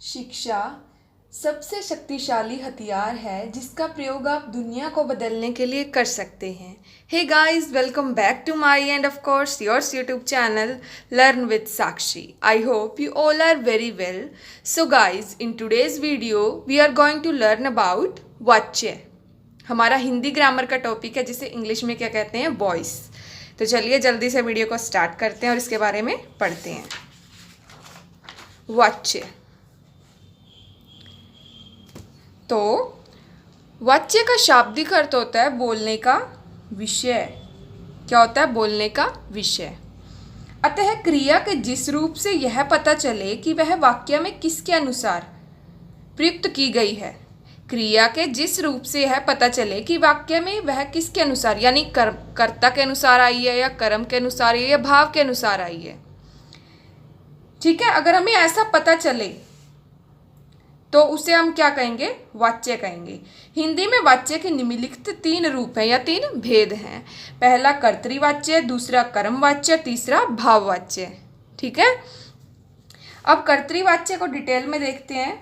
शिक्षा सबसे शक्तिशाली हथियार है जिसका प्रयोग आप दुनिया को बदलने के लिए कर सकते हैं। Hey guys, welcome back to my and of course yours YouTube channel learn with Sakshi. I hope you all are very well. So guys, in today's video we are going to learn about vachya. हमारा Hindi grammar का topic है जिसे English में क्या कहते हैं, voice. तो चलिए जल्दी से वीडियो को स्टार्ट करते हैं और इसके बारे में पढ़ते हैं। वाच्य। तो वाच्य का शाब्दिक अर्थ होता है बोलने का विषय। क्या होता है? बोलने का विषय। अतः क्रिया के जिस रूप से यह पता चले कि वह वाक्य में किसके अनुसार प्रयुक्त की गई है, क्रिया के जिस रूप से यह पता चले कि वाक्य में वह किसके अनुसार, यानी कर्ता के अनुसार आई है या कर्म के अनुसार आई है या भाव के अनुसार आई है। ठीक है, अगर हमें ऐसा पता चले तो उसे हम क्या कहेंगे? वाच्य कहेंगे। हिंदी में वाच्य के निम्नलिखित 3 रूप हैं या 3 भेद हैं। पहला कर्तृवाच्य, दूसरा कर्मवाच्य, तीसरा भाववाच्य। ठीक है, अब कर्तृवाच्य को डिटेल में देखते हैं।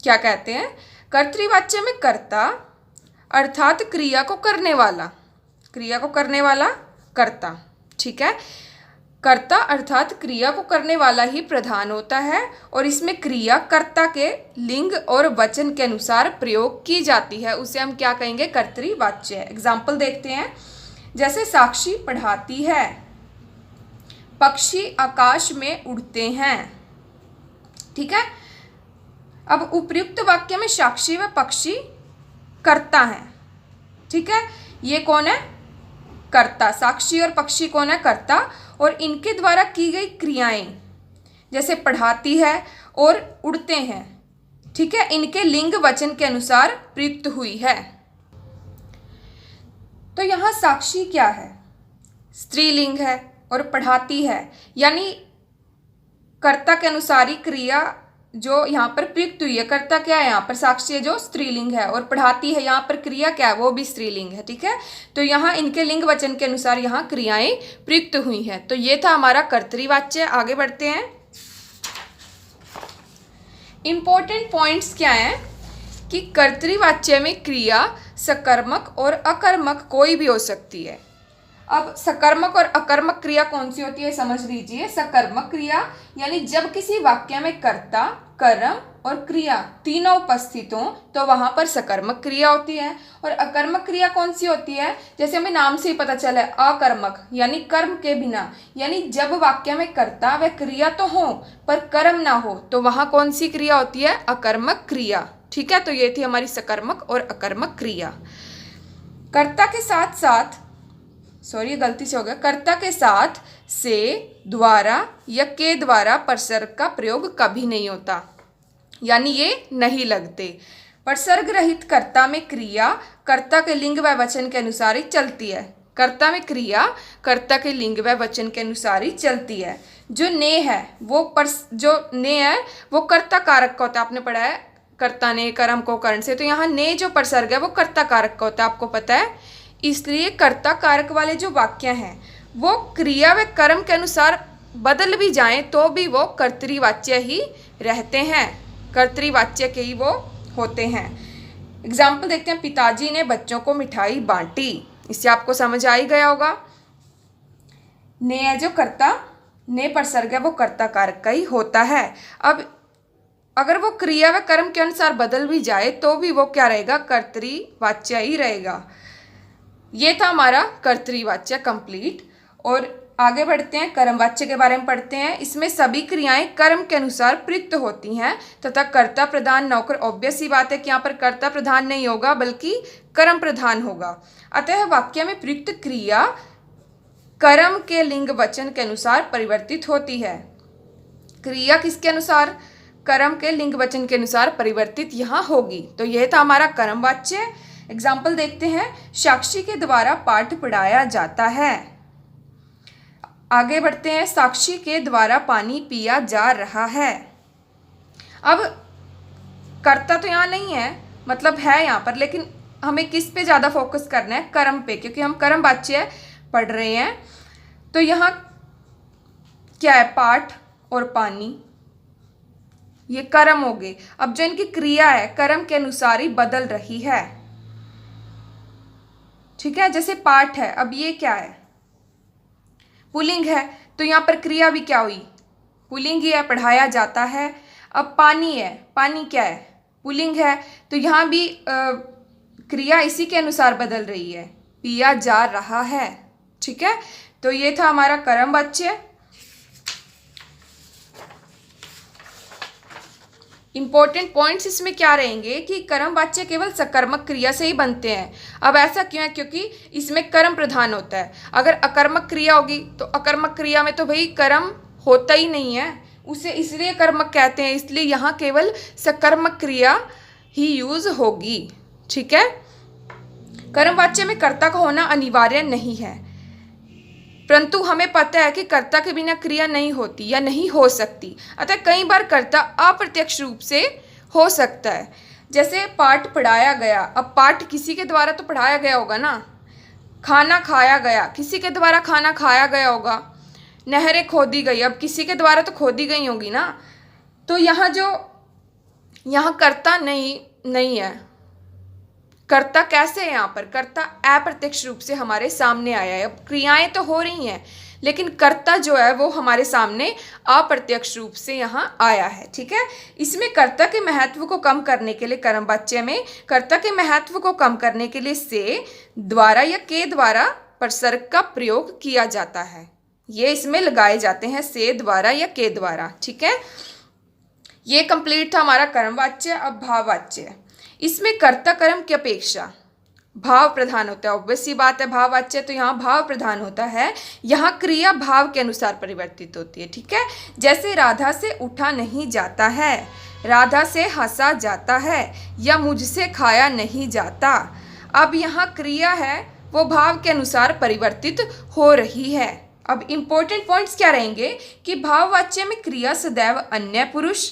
क्या कहते हैं? कर्तृवाच्य में कर्ता अर्थात क्रिया को करने वाला, क्रिया को करने वाला कर्ता। ठीक है, कर्ता अर्थात क्रिया को करने वाला ही प्रधान होता है और इसमें क्रिया कर्ता के लिंग और वचन के अनुसार प्रयोग की जाती है। उसे हम क्या कहेंगे? कर्तृवाच्य। एग्जाम्पल देखते हैं, जैसे साक्षी पढ़ाती है, पक्षी आकाश में उड़ते हैं। ठीक है, अब उपर्युक्त वाक्य में साक्षी व पक्षी कर्ता है। ठीक है, ये कौन है? कर्ता। साक्षी और पक्षी कौन है? कर्ता। और इनके द्वारा की गई क्रियाएं जैसे पढ़ाती है और उड़ते हैं, ठीक है, इनके लिंग वचन के अनुसार प्रयुक्त हुई है। तो यहाँ साक्षी क्या है? स्त्रीलिंग है। और पढ़ाती है यानी कर्ता के अनुसार ही क्रिया जो यहाँ पर प्रयुक्त हुई है। कर्ता क्या है? यहाँ पर साक्षी है जो स्त्रीलिंग है, और पढ़ाती है यहाँ पर क्रिया क्या है? वो भी स्त्रीलिंग है। ठीक है, तो यहाँ इनके लिंग वचन के अनुसार यहाँ क्रियाएं प्रयुक्त हुई हैं। तो ये था हमारा कर्तृवाच्य। आगे बढ़ते हैं। इंपॉर्टेंट पॉइंट्स क्या हैं कि कर्तृवाच्य में क्रिया सकर्मक और अकर्मक कोई भी हो सकती है। अब सकर्मक और अकर्मक क्रिया कौन सी होती है समझ लीजिए। सकर्मक क्रिया यानी जब किसी वाक्य में कर्ता, कर्म और क्रिया तीनों उपस्थित हों तो वहां पर सकर्मक क्रिया होती है। और अकर्मक क्रिया कौन सी होती है? जैसे हमें नाम से ही पता चला है, अकर्मक यानी कर्म के बिना, यानी जब वाक्य में कर्ता व क्रिया तो हो पर कर्म ना हो तो वहां कौन सी क्रिया होती है? अकर्मक क्रिया। ठीक है, तो ये थी हमारी सकर्मक और अकर्मक क्रिया। कर्ता के साथ साथ गलती से हो गया। कर्ता के साथ से, द्वारा या के द्वारा प्रसर्ग का प्रयोग कभी नहीं होता, यानी ये नहीं लगते। प्रसर्ग रहित कर्ता में क्रिया कर्ता के लिंग व वचन के अनुसार ही चलती है। कर्ता में क्रिया कर्ता के लिंग व वचन के अनुसार ही चलती है। जो ने है वो कर्ता कारक का होता है। आपने पढ़ा है कर्ता ने कर्म को कर्ण से, तो यहाँ ने जो प्रसर्ग है वो कर्ता कारक का होता है, आपको पता है। इसलिए कर्ता कारक वाले जो वाक्य हैं वो क्रिया व कर्म के अनुसार बदल भी जाएं तो भी वो कर्तृवाच्य ही रहते हैं, कर्तृवाच्य के ही वो होते हैं। एग्जाम्पल देखते हैं, पिताजी ने बच्चों को मिठाई बांटी। इससे आपको समझ आ ही गया होगा। ने है जो कर्ता, ने प्रसर्ग है वो कर्ता कारक का ही होता है। अब अगर वो क्रिया व कर्म के अनुसार बदल भी जाए तो भी वो क्या रहेगा? कर्तृवाच्य ही रहेगा। ये था हमारा कर्तृवाच्य कंप्लीट। और आगे बढ़ते हैं, कर्मवाच्य के बारे में पढ़ते हैं। इसमें सभी क्रियाएं कर्म के अनुसार प्रयुक्त होती हैं तथा कर्ता प्रधान नौकर। ऑब्वियस सी बात है कि यहाँ पर कर्ता प्रधान नहीं होगा बल्कि कर्म प्रधान होगा। अतः वाक्य में प्रयुक्त क्रिया कर्म के लिंग वचन के अनुसार परिवर्तित होती है। क्रिया किसके अनुसार? कर्म के लिंग वचन के अनुसार परिवर्तित यहाँ होगी। तो यह था हमारा कर्मवाच्य। एग्जाम्पल देखते हैं, साक्षी के द्वारा पाठ पढ़ाया जाता है। आगे बढ़ते हैं, साक्षी के द्वारा पानी पिया जा रहा है। अब कर्ता तो यहाँ नहीं है, मतलब है यहाँ पर, लेकिन हमें किस पे ज़्यादा फोकस करना है? कर्म पे, क्योंकि हम कर्मवाच्य पढ़ रहे हैं। तो यहाँ क्या है? पाठ और पानी। ये कर्म हो गए। अब जो इनकी क्रिया है कर्म के अनुसार ही बदल रही है, ठीक है। जैसे पाठ है, अब ये क्या है, पुल्लिंग है, तो यहाँ पर क्रिया भी क्या हुई, पुल्लिंग ही है, पढ़ाया जाता है। अब पानी है, पानी क्या है, पुल्लिंग है, तो यहाँ भी क्रिया इसी के अनुसार बदल रही है, पिया जा रहा है, ठीक है। तो ये था हमारा कर्म वाच्य। इंपॉर्टेंट पॉइंट्स इसमें क्या रहेंगे कि कर्म वाच्य केवल सकर्मक क्रिया से ही बनते हैं। अब ऐसा क्यों है, क्योंकि इसमें कर्म प्रधान होता है। अगर अकर्मक क्रिया होगी तो अकर्मक क्रिया में तो भाई कर्म होता ही नहीं है, उसे इसलिए कर्मक कहते हैं, इसलिए यहाँ केवल सकर्मक क्रिया ही यूज होगी, ठीक है। कर्म वाच्य में कर्ता का होना अनिवार्य नहीं है, परंतु हमें पता है कि कर्ता के बिना क्रिया नहीं होती या नहीं हो सकती, अतः कई बार कर्ता अप्रत्यक्ष रूप से हो सकता है। जैसे पाठ पढ़ाया गया, अब पाठ किसी के द्वारा तो पढ़ाया गया होगा ना, खाना खाया गया किसी के द्वारा खाना खाया गया होगा, नहरें खोदी गई अब किसी के द्वारा तो खोदी गई होगी ना, तो यहाँ कर्ता नहीं है। कर्ता कैसे है, यहाँ पर कर्ता अप्रत्यक्ष रूप से हमारे सामने आया है। अब क्रियाएं तो हो रही हैं लेकिन कर्ता जो है वो हमारे सामने अप्रत्यक्ष रूप से यहाँ आया है, ठीक है। इसमें कर्ता के महत्व को कम करने के लिए, कर्म वाच्य में कर्ता के महत्व को कम करने के लिए से द्वारा या के द्वारा प्रसर्ग का प्रयोग किया जाता है। ये इसमें लगाए जाते हैं से द्वारा या के द्वारा, ठीक है। ये कंप्लीट था हमारा कर्म वाच्य। अब भाव वाच्य, इसमें कर्ता कर्म की अपेक्षा भाव प्रधान होता है। ऑब्वियस सी बात है, भाव वाच्य तो यहाँ भाव प्रधान होता है, यहाँ क्रिया भाव के अनुसार परिवर्तित होती है, ठीक है। जैसे राधा से उठा नहीं जाता है, राधा से हंसा जाता है, या मुझसे खाया नहीं जाता। अब यहाँ क्रिया है वो भाव के अनुसार परिवर्तित हो रही है। अब इंपॉर्टेंट पॉइंट्स क्या रहेंगे कि भाव वाच्य में क्रिया सदैव अन्य पुरुष,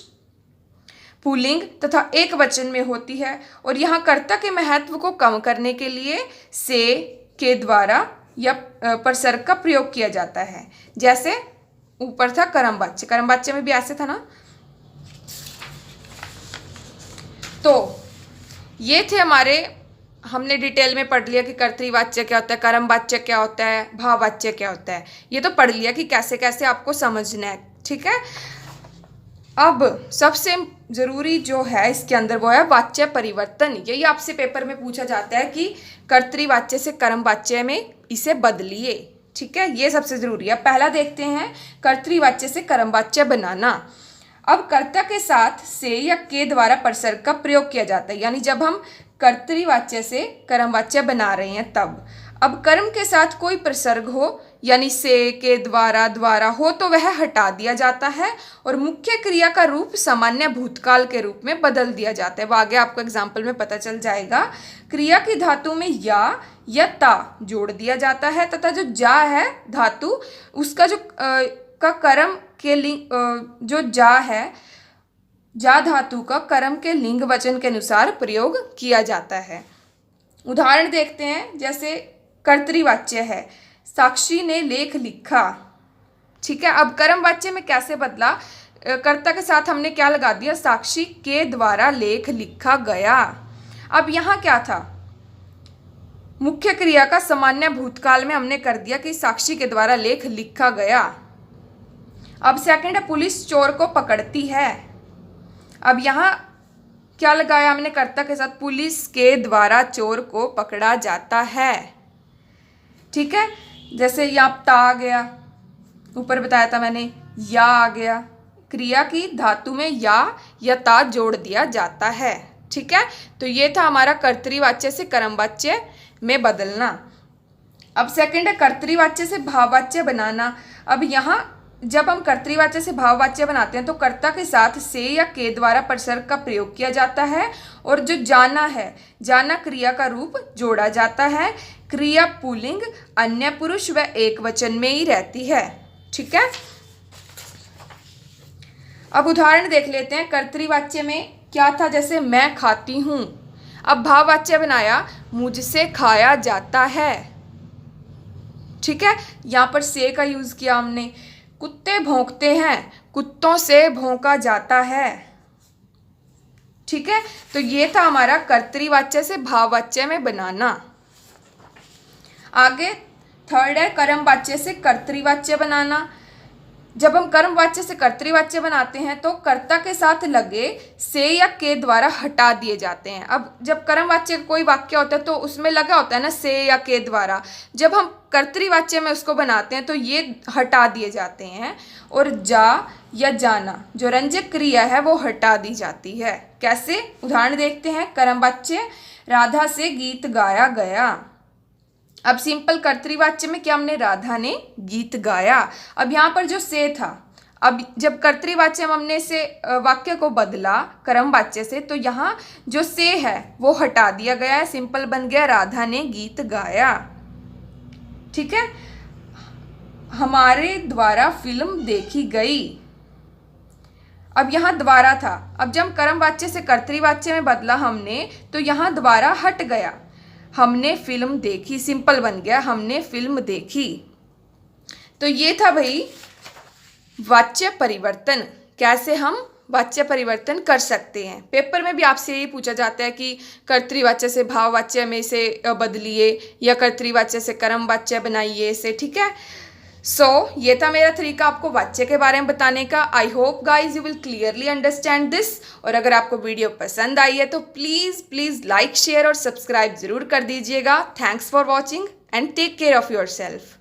पुल्लिंग तथा एक वचन में होती है, और यहाँ कर्ता के महत्व को कम करने के लिए से के द्वारा या प्रसर्ग का प्रयोग किया जाता है। जैसे ऊपर था कर्म वाच्य, कर्म वाच्य में भी ऐसे था ना। तो ये थे हमारे, हमने डिटेल में पढ़ लिया कि कर्तृवाच्य क्या होता है, कर्म वाच्य क्या होता है, भाव वाच्य क्या होता है, ये तो पढ़ लिया कि कैसे कैसे आपको समझना है, ठीक है। अब सबसे जरूरी जो है इसके अंदर वो है वाच्य परिवर्तन। यही आपसे पेपर में पूछा जाता है कि कर्तृवाच्य से कर्म वाच्य में इसे बदलिए, ठीक है, ये सबसे जरूरी है। पहला देखते हैं कर्तृवाच्य से कर्म वाच्य बनाना। अब कर्ता के साथ से या के द्वारा प्रसर्ग का प्रयोग किया जाता है, यानी जब हम कर्तृवाच्य से कर्म वाच्य बना रहे हैं तब। अब कर्म के साथ कोई प्रसर्ग हो यानी से के द्वारा हो तो वह हटा दिया जाता है और मुख्य क्रिया का रूप सामान्य भूतकाल के रूप में बदल दिया जाता है। वो आगे आपको एग्जाम्पल में पता चल जाएगा। क्रिया की धातु में या ता जोड़ दिया जाता है तथा जो जा है धातु उसका जो का कर्म के लिंग जो जा है, जा धातु का कर्म के लिंग वचन के अनुसार प्रयोग किया जाता है। उदाहरण देखते हैं, जैसे कर्तृवाच्य है, साक्षी ने लेख लिखा, ठीक है। अब कर्म वाच्य में कैसे बदला, कर्ता के साथ हमने क्या लगा दिया, साक्षी के द्वारा लेख लिखा गया। अब यहाँ क्या था, मुख्य क्रिया का सामान्य भूतकाल में हमने कर दिया कि साक्षी के द्वारा लेख लिखा गया। अब सेकंड है, पुलिस चोर को पकड़ती है। अब यहाँ क्या लगाया हमने कर्ता के साथ, पुलिस के द्वारा चोर को पकड़ा जाता है, ठीक है। जैसे यहाँ ता आ गया, ऊपर बताया था मैंने, या आ गया, क्रिया की धातु में या ता जोड़ दिया जाता है, ठीक है। तो ये था हमारा कर्तृवाच्य से कर्मवाच्य में बदलना। अब सेकंड है कर्तृवाच्य से भाववाच्य बनाना। अब यहाँ जब हम कर्तृवाच्य से भाववाच्य बनाते हैं तो कर्ता के साथ से या के द्वारा प्रसर्ग का प्रयोग किया जाता है और जो जाना है, जाना क्रिया का रूप जोड़ा जाता है। क्रिया पुल्लिंग, अन्य पुरुष व एक वचन में ही रहती है, ठीक है। अब उदाहरण देख लेते हैं। कर्तृवाच्य में क्या था, जैसे मैं खाती हूँ। अब भाववाच्य बनाया, मुझसे खाया जाता है, ठीक है। यहाँ पर से का यूज किया हमने। कुत्ते भौंकते हैं, कुत्तों से भौंका जाता है, ठीक है, तो ये था हमारा कर्तृवाच्य से भाववाच्य में बनाना। आगे थर्ड है कर्मवाच्य से कर्तृवाच्य बनाना। जब हम कर्मवाच्य से कर्तृवाच्य बनाते हैं तो कर्ता के साथ लगे से या के द्वारा हटा दिए जाते हैं। अब जब कर्मवाच्य का कोई वाक्य होता है तो उसमें लगा होता है ना से या के द्वारा, जब हम कर्तृवाच्य में उसको बनाते हैं तो ये हटा दिए जाते हैं, और जा या जाना जो रंजक क्रिया है वो हटा दी जाती है। कैसे, उदाहरण देखते हैं। कर्मवाच्य राधा से गीत गाया गया। अब सिंपल कर्तृवाच्य में क्या हमने, राधा ने गीत गाया। अब यहाँ पर जो से था, अब जब कर्तृवाच्य में हमने से वाक्य को बदला कर्मवाच्य से, तो यहाँ जो से है वो हटा दिया गया है, सिंपल बन गया राधा ने गीत गाया। ठीक है, हमारे द्वारा फिल्म देखी गई। अब यहाँ द्वारा था, अब जब कर्मवाच्य से कर्तृवाच्य में बदला हमने तो यहाँ द्वारा हट गया, हमने फिल्म देखी, सिंपल बन गया हमने फिल्म देखी। तो ये था भाई वाच्य परिवर्तन, कैसे हम वाच्य परिवर्तन कर सकते हैं। पेपर में भी आपसे यही पूछा जाता है कि कर्तृवाच्य से भाववाच्य में से बदलिए या कर्तृवाच्य से कर्मवाच्य बनाइए इसे। ठीक है, ये था मेरा तरीका आपको वाच्य के बारे में बताने का। I hope guys you will clearly understand this. और अगर आपको वीडियो पसंद आई है तो प्लीज़ लाइक शेयर और सब्सक्राइब ज़रूर कर दीजिएगा। Thanks for watching and take care of your self.